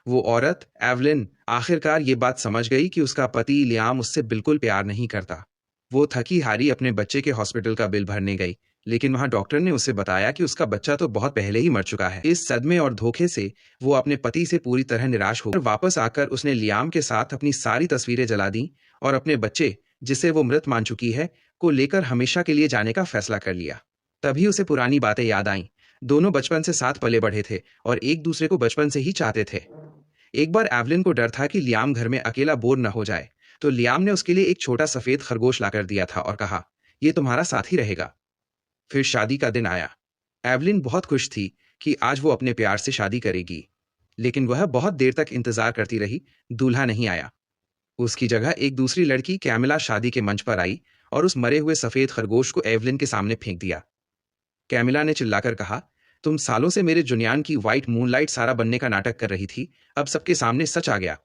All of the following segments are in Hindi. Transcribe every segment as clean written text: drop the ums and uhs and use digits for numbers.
वो औरत एवलिन आखिरकार ये बात समझ गई कि उसका पति लियाम उससे बिल्कुल प्यार नहीं करता। वो थकी हारी अपने बच्चे के हॉस्पिटल का बिल भरने गई, लेकिन वहां डॉक्टर ने उसे बताया कि उसका बच्चा तो बहुत पहले ही मर चुका है। इस सदमे और धोखे से वो अपने पति से पूरी तरह निराश हो वापस आकर उसने लियाम के साथ अपनी सारी तस्वीरें जला दी और अपने बच्चे, जिसे वो मृत मान चुकी है, को लेकर हमेशा के लिए जाने का फैसला कर लिया। तभी उसे पुरानी बातें याद आईं। दोनों बचपन से साथ पले बढ़े थे और एक दूसरे को बचपन से ही चाहते थे। एक बार एवलिन को डर था कि लियाम घर में अकेला बोर न हो जाए, तो लियाम ने उसके लिए एक छोटा सफेद खरगोश लाकर दिया था और कहा, ये तुम्हारा साथी रहेगा। फिर शादी का दिन आया। एवलिन बहुत खुश थी कि आज वो अपने प्यार से शादी करेगी, लेकिन वह बहुत देर तक इंतजार करती रही। दूल्हा नहीं आया। उसकी जगह एक दूसरी लड़की कैमिला शादी के मंच पर आई और उस मरे हुए सफेद खरगोश को एवलिन के सामने फेंक दिया। कैमिला ने चिल्लाकर कहा, तुम सालों से मेरे जुनियान की व्हाइट मूनलाइट सारा बनने का नाटक कर रही थी, अब सबके सामने सच आ गया।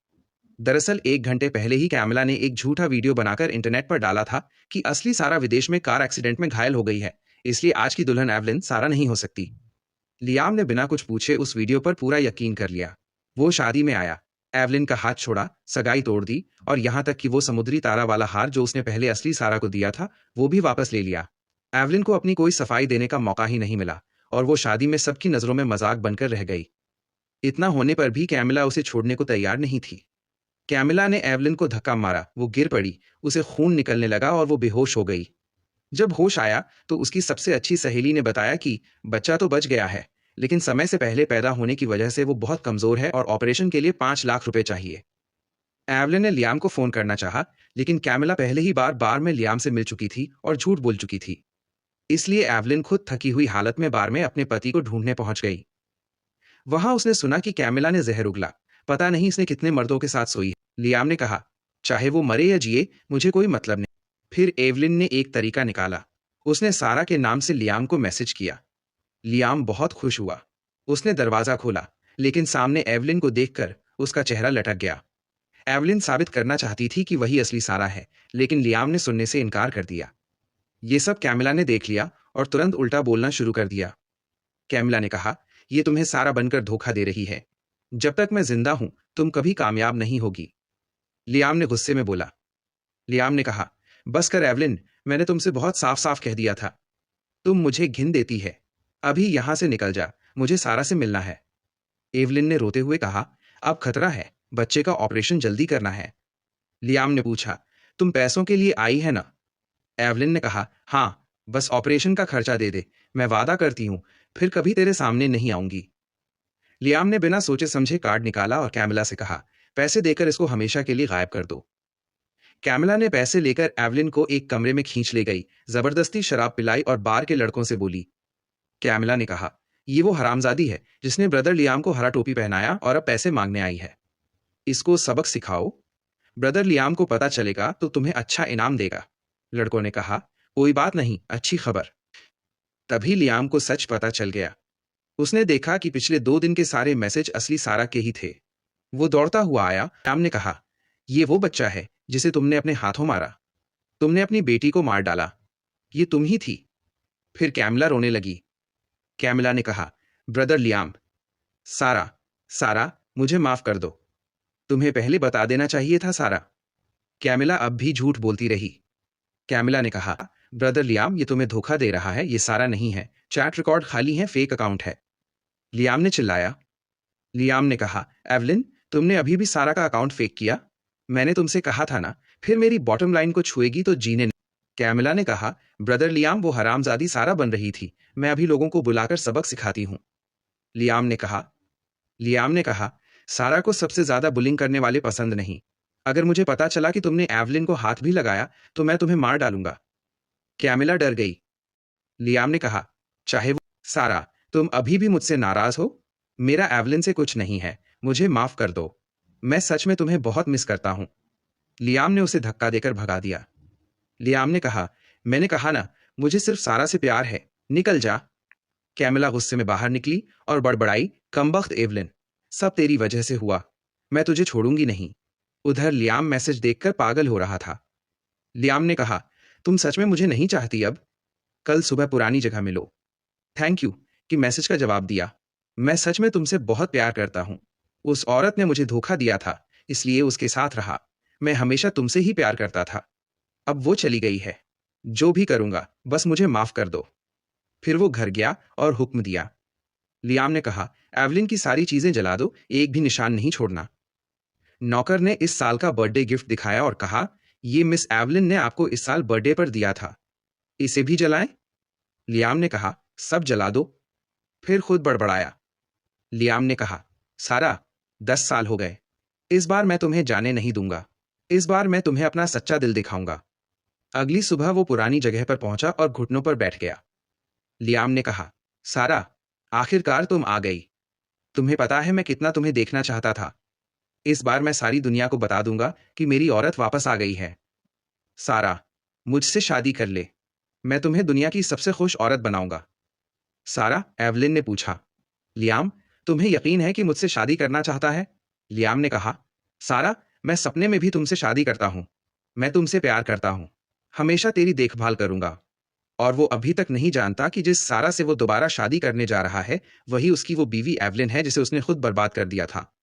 दरअसल 1 घंटे पहले ही कैमिला ने एक झूठा वीडियो बनाकर इंटरनेट पर डाला था कि असली सारा विदेश में कार एक्सीडेंट में घायल हो गई है, इसलिए आज की दुल्हन एवलिन सारा नहीं हो सकती। लियाम ने बिना कुछ पूछे उस वीडियो पर पूरा यकीन कर लिया। वो शादी में आया, एवलिन का हाथ छोड़ा, सगाई तोड़ दी और यहां तक कि वो समुद्री तारा वाला हार जो उसने पहले असली सारा को दिया था, वो भी वापस ले लिया। एवलिन को अपनी कोई सफाई देने का मौका ही नहीं मिला और वो शादी में सबकी नजरों में मजाक बनकर रह गई। इतना होने पर भी कैमिला उसे छोड़ने को तैयार नहीं थी। कैमिला ने एवलिन को धक्का मारा, वो गिर पड़ी, उसे खून निकलने लगा और वो बेहोश हो गई। जब होश आया तो उसकी सबसे अच्छी सहेली ने बताया कि बच्चा तो बच गया है, लेकिन समय से पहले पैदा होने की वजह से वो बहुत कमजोर है और ऑपरेशन के लिए 5 लाख रुपए चाहिए। एवलिन ने लियाम को फोन करना चाहा, लेकिन कैमिला पहले ही बार में लियाम से मिल चुकी थी और झूठ बोल चुकी थी। इसलिए एवलिन खुद थकी हुई हालत में बार में अपने पति को ढूंढने पहुंच गई। वहां उसने सुना कि कैमिला ने जहर उगला। पता नहीं इसने कितने मर्दों के साथ सोई है। लियाम ने कहा, चाहे वो मरे या जिए, मुझे कोई मतलब नहीं। फिर एवलिन ने एक तरीका निकाला। उसने सारा के नाम से लियाम को मैसेज किया। लियाम बहुत खुश हुआ। उसने दरवाजा खोला, लेकिन सामने एवलिन को देखकर उसका चेहरा लटक गया। एवलिन साबित करना चाहती थी कि वही असली सारा है, लेकिन लियाम ने सुनने से इनकार कर दिया। ये सब कैमिला ने देख लिया और तुरंत उल्टा बोलना शुरू कर दिया। कैमिला ने कहा, ये तुम्हें सारा बनकर धोखा दे रही है। जब तक मैं जिंदा हूं, तुम कभी कामयाब नहीं होगी। लियाम ने गुस्से में बोला। लियाम ने कहा, बस कर एवलिन, मैंने तुमसे बहुत साफ साफ कह दिया था। तुम मुझे घिन देती है। अभी यहां से निकल जा, मुझे सारा से मिलना है। एवलिन ने रोते हुए कहा, अब खतरा है, बच्चे का ऑपरेशन जल्दी करना है। लियाम ने पूछा, तुम पैसों के लिए आई है ना? एवलिन ने कहा, हाँ, बस ऑपरेशन का खर्चा दे दे, मैं वादा करती हूं, फिर कभी तेरे सामने नहीं आऊंगी। लियाम ने बिना सोचे समझे कार्ड निकाला और कैमिला से कहा, पैसे देकर इसको हमेशा के लिए गायब कर दो। कैमिला ने पैसे लेकर एवलिन को एक कमरे में खींच ले गई, जबरदस्ती शराब पिलाई और बार के लड़कों से बोली। कैमिला ने कहा, ये वो हरामजादी है जिसने ब्रदर लियाम को हरा टोपी पहनाया और अब पैसे मांगने आई है। इसको सबक सिखाओ। ब्रदर लियाम को पता चलेगा तो तुम्हें अच्छा इनाम देगा। लड़कों ने कहा, कोई बात नहीं, अच्छी खबर। तभी लियाम को सच पता चल गया। उसने देखा कि पिछले 2 दिन के सारे मैसेज असली सारा के ही थे। वो दौड़ता हुआ आया। लियाम ने कहा, ये वो बच्चा है जिसे तुमने अपने हाथों मारा। तुमने अपनी बेटी को मार डाला। ये तुम ही थी। फिर कैमिला रोने लगी। कैमिला ने कहा, ब्रदर लियाम, सारा, सारा, मुझे माफ कर दो। तुम्हें पहले बता देना चाहिए था सारा। कैमिला अब भी झूठ बोलती रही। कैमिला ने कहा, ब्रदर लियाम, ये तुम्हें धोखा दे रहा है, ये सारा नहीं है, चैट रिकॉर्ड खाली है, फेक अकाउंट है। लियाम ने चिल्लाया। लियाम ने कहा, एवलिन, तुमने अभी भी सारा का अकाउंट फेक किया? मैंने तुमसे कहा था ना, फिर मेरी बॉटम लाइन को छुएगी तो जीने नहीं। कैमिला ने कहा, ब्रदर लियाम, वो हरामजादी सारा बन रही थी, मैं अभी लोगों को बुलाकर सबक सिखाती हूं। लियाम ने कहा लियाम ने कहा, सारा को सबसे ज्यादा बुलिंग करने वाले पसंद नहीं। अगर मुझे पता चला कि तुमने एवलिन को हाथ भी लगाया तो मैं तुम्हें मार डालूंगा। कैमिला डर गई। लियाम ने कहा, चाहे वो सारा, तुम अभी भी मुझसे नाराज हो? मेरा एवलिन से कुछ नहीं है, मुझे माफ कर दो। मैं सच में तुम्हें बहुत मिस करता हूं। लियाम ने उसे धक्का देकर भगा दिया। लियाम ने कहा, मैंने कहा ना, मुझे सिर्फ सारा से प्यार है, निकल जा। कैमिला गुस्से में बाहर निकली और बड़बड़ाई, कमबख्त एवलिन, सब तेरी वजह से हुआ, मैं तुझे छोड़ूंगी नहीं। उधर लियाम मैसेज देखकर पागल हो रहा था। लियाम ने कहा, तुम सच में मुझे नहीं चाहती अब? कल सुबह पुरानी जगह मिलो। थैंक यू कि मैसेज का जवाब दिया। मैं सच में तुमसे बहुत प्यार करता हूं। उस औरत ने मुझे धोखा दिया था, इसलिए उसके साथ रहा। मैं हमेशा तुमसे ही प्यार करता था। अब वो चली गई है। जो भी करूंगा, बस मुझे माफ कर दो। फिर वो घर गया और हुक्म दिया। लियाम ने कहा, एवलिन की सारी चीजें जला दो, एक भी निशान नहीं छोड़ना। नौकर ने इस साल का बर्थडे गिफ्ट दिखाया और कहा, ये मिस एवलिन ने आपको इस साल बर्थडे पर दिया था, इसे भी जलाएं? लियाम ने कहा, सब जला दो। फिर खुद बड़बड़ाया। लियाम ने कहा, सारा, 10 साल हो गए। इस बार मैं तुम्हें जाने नहीं दूंगा। इस बार मैं तुम्हें अपना सच्चा दिल दिखाऊंगा। अगली सुबह वो पुरानी जगह पर पहुंचा और घुटनों पर बैठ गया। लियाम ने कहा, सारा, आखिरकार तुम आ गई। तुम्हें पता है मैं कितना तुम्हें देखना चाहता था। इस बार मैं सारी दुनिया को बता दूंगा कि मेरी औरत वापस आ गई है। सारा, मुझसे शादी कर ले। मैं तुम्हें दुनिया की सबसे खुश औरत बनाऊंगा। सारा, एवलिन ने पूछा। लियाम, तुम्हें यकीन है कि मुझसे शादी करना चाहता है? लियाम ने कहा, सारा, मैं सपने में भी तुमसे शादी करता हूं। मैं तुमसे प्यार करता हूं। हमेशा तेरी देखभाल करूंगा। और वो अभी तक नहीं जानता कि जिस सारा से वो दोबारा शादी करने जा रहा है, वही उसकी वो बीवी एवलिन है जिसे उसने खुद बर्बाद कर दिया था।